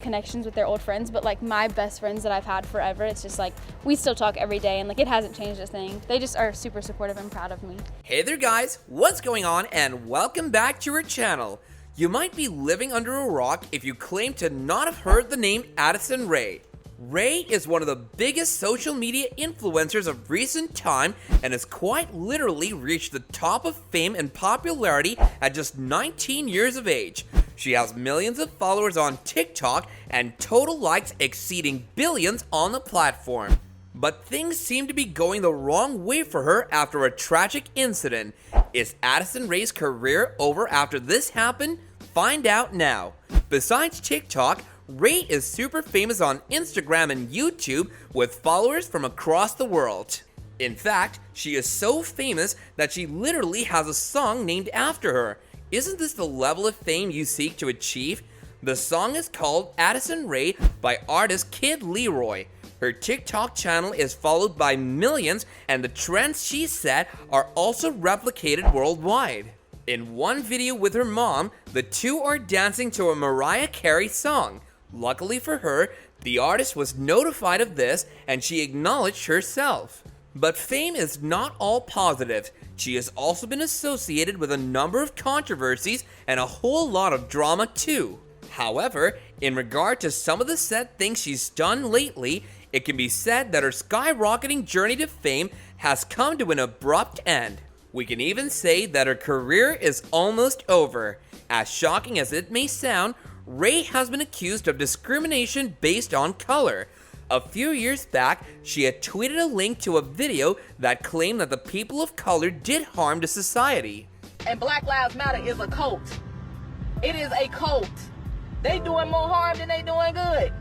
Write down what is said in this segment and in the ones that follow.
connections with their old friends, but like my best friends that I've had forever, it's just like we still talk every day, and like it hasn't changed a thing. They just are super supportive and proud of me. Hey there guys, what's going on, and welcome back to our channel. You might be living under a rock if you claim to not have heard the name Addison Rae. Rae is one of the biggest social media influencers of recent time and has quite literally reached the top of fame and popularity at just 19 years of age. She has millions of followers on TikTok and total likes exceeding billions on the platform. But things seem to be going the wrong way for her after a tragic incident. Is Addison Rae's career over after this happened? Find out now. Besides TikTok, Rae is super famous on Instagram and YouTube with followers from across the world. In fact, she is so famous that she literally has a song named after her. Isn't this the level of fame you seek to achieve? The song is called Addison Rae by artist Kid Leroy. Her TikTok channel is followed by millions, and the trends she set are also replicated worldwide. In one video with her mom, the two are dancing to a Mariah Carey song. Luckily for her, the artist was notified of this and she acknowledged herself. But fame is not all positive. She has also been associated with a number of controversies and a whole lot of drama too. However, in regard to some of the sad things she's done lately, it can be said that her skyrocketing journey to fame has come to an abrupt end. We can even say that her career is almost over. As shocking as it may sound, Rae has been accused of discrimination based on color. A few years back, she had tweeted a link to a video that claimed that the people of color did harm to society. And Black Lives Matter is a cult. It is a cult. They doing more harm than they doing good.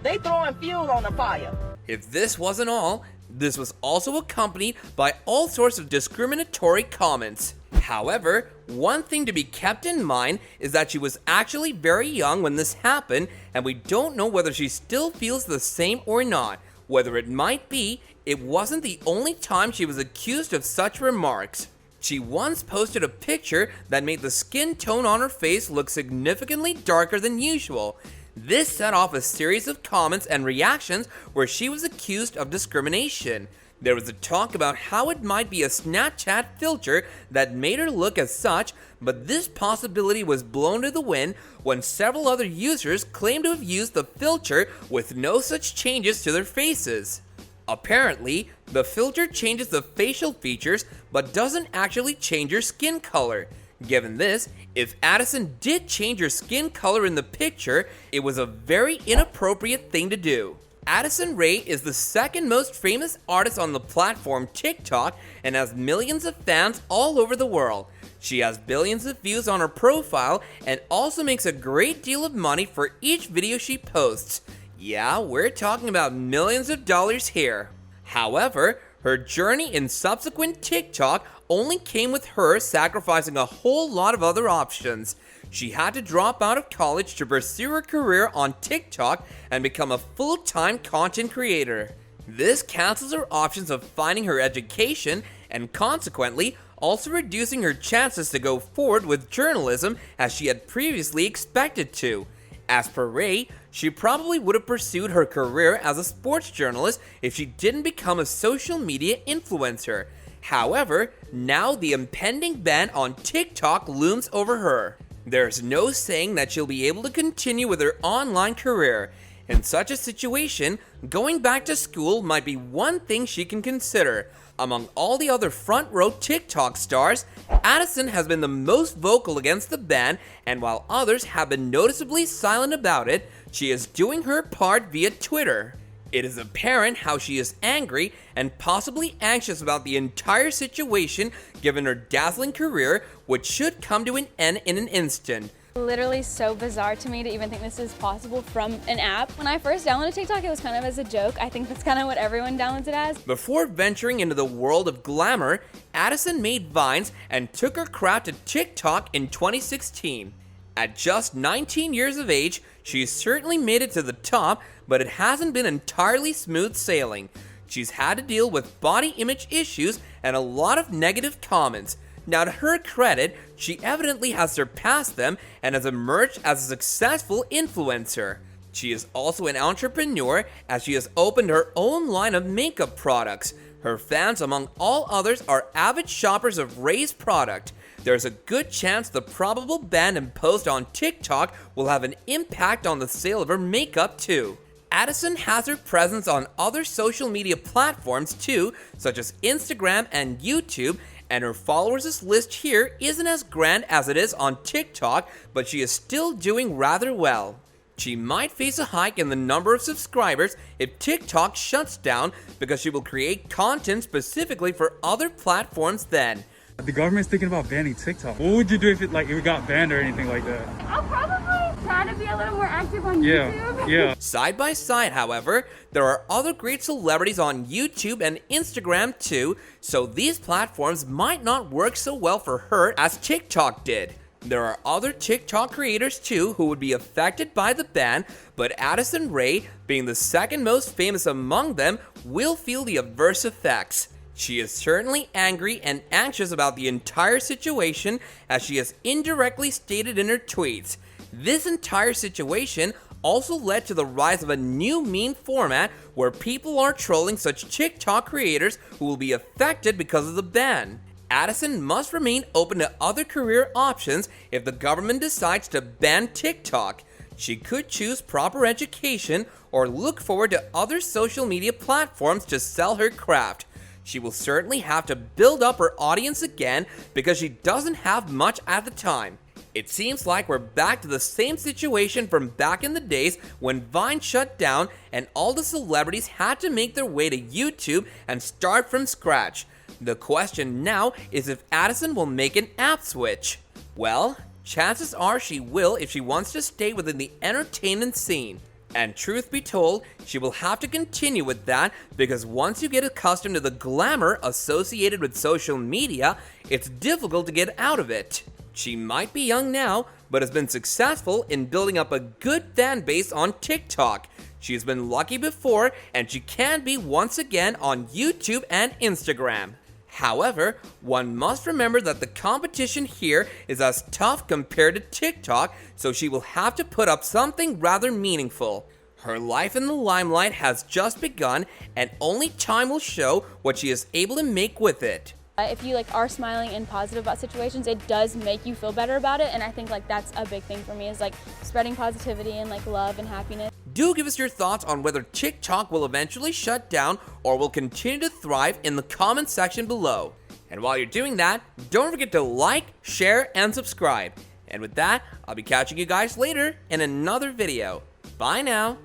They throwing fuel on the fire. If this wasn't all, this was also accompanied by all sorts of discriminatory comments. However, one thing to be kept in mind is that she was actually very young when this happened, and we don't know whether she still feels the same or not. Whether it might be, it wasn't the only time she was accused of such remarks. She once posted a picture that made the skin tone on her face look significantly darker than usual. This set off a series of comments and reactions where she was accused of discrimination. There was a talk about how it might be a Snapchat filter that made her look as such, but this possibility was blown to the wind when several other users claimed to have used the filter with no such changes to their faces. Apparently, the filter changes the facial features but doesn't actually change your skin color. Given this, if Addison did change her skin color in the picture, it was a very inappropriate thing to do. Addison Rae is the second most famous artist on the platform TikTok and has millions of fans all over the world. She has billions of views on her profile and also makes a great deal of money for each video she posts. Yeah, we're talking about millions of dollars here. However, her journey in subsequent TikTok only came with her sacrificing a whole lot of other options. She had to drop out of college to pursue her career on TikTok and become a full-time content creator. This cancels her options of finding her education and consequently also reducing her chances to go forward with journalism as she had previously expected to. As per Rae, she probably would have pursued her career as a sports journalist if she didn't become a social media influencer. However, now the impending ban on TikTok looms over her. There's no saying that she'll be able to continue with her online career. In such a situation, going back to school might be one thing she can consider. Among all the other front row TikTok stars, Addison has been the most vocal against the ban, and while others have been noticeably silent about it, she is doing her part via Twitter. It is apparent how she is angry and possibly anxious about the entire situation given her dazzling career, which should come to an end in an instant. Literally so bizarre to me to even think this is possible from an app. When I first downloaded TikTok, it was kind of as a joke. I think that's kind of what everyone downloads it as. Before venturing into the world of glamour, Addison made vines and took her craft to TikTok in 2016. At just 19 years of age, she's certainly made it to the top, but it hasn't been entirely smooth sailing. She's had to deal with body image issues and a lot of negative comments. Now, to her credit, she evidently has surpassed them and has emerged as a successful influencer. She is also an entrepreneur as she has opened her own line of makeup products. Her fans, among all others, are avid shoppers of Raes product. There's a good chance the probable ban imposed on TikTok will have an impact on the sale of her makeup too. Addison has her presence on other social media platforms too, such as Instagram and YouTube, and her followers' list here isn't as grand as it is on TikTok, but she is still doing rather well. She might face a hike in the number of subscribers if TikTok shuts down because she will create content specifically for other platforms then. The government's thinking about banning TikTok. What would you do if it got banned or anything like that? I'll probably try to be a little more active on YouTube. Yeah. Side by side, however, there are other great celebrities on YouTube and Instagram too, so these platforms might not work so well for her as TikTok did. There are other TikTok creators too who would be affected by the ban, but Addison Rae, being the second most famous among them, will feel the adverse effects. She is certainly angry and anxious about the entire situation, as she has indirectly stated in her tweets. This entire situation also led to the rise of a new meme format where people are trolling such TikTok creators who will be affected because of the ban. Addison must remain open to other career options if the government decides to ban TikTok. She could choose proper education or look forward to other social media platforms to sell her craft. She will certainly have to build up her audience again because she doesn't have much at the time. It seems like we're back to the same situation from back in the days when Vine shut down and all the celebrities had to make their way to YouTube and start from scratch. The question now is if Addison will make an app switch. Well, chances are she will if she wants to stay within the entertainment scene. And truth be told, she will have to continue with that because once you get accustomed to the glamour associated with social media, it's difficult to get out of it. She might be young now, but has been successful in building up a good fan base on TikTok. She has been lucky before, and she can be once again on YouTube and Instagram. However, one must remember that the competition here is as tough compared to TikTok, so she will have to put up something rather meaningful. Her life in the limelight has just begun, and only time will show what she is able to make with it. If you are smiling and positive about situations, it does make you feel better about it, and I think that's a big thing for me is spreading positivity and love and happiness. Do give us your thoughts on whether TikTok will eventually shut down or will continue to thrive in the comment section below. And while you're doing that, don't forget to like, share, and subscribe. And with that, I'll be catching you guys later in another video. Bye now.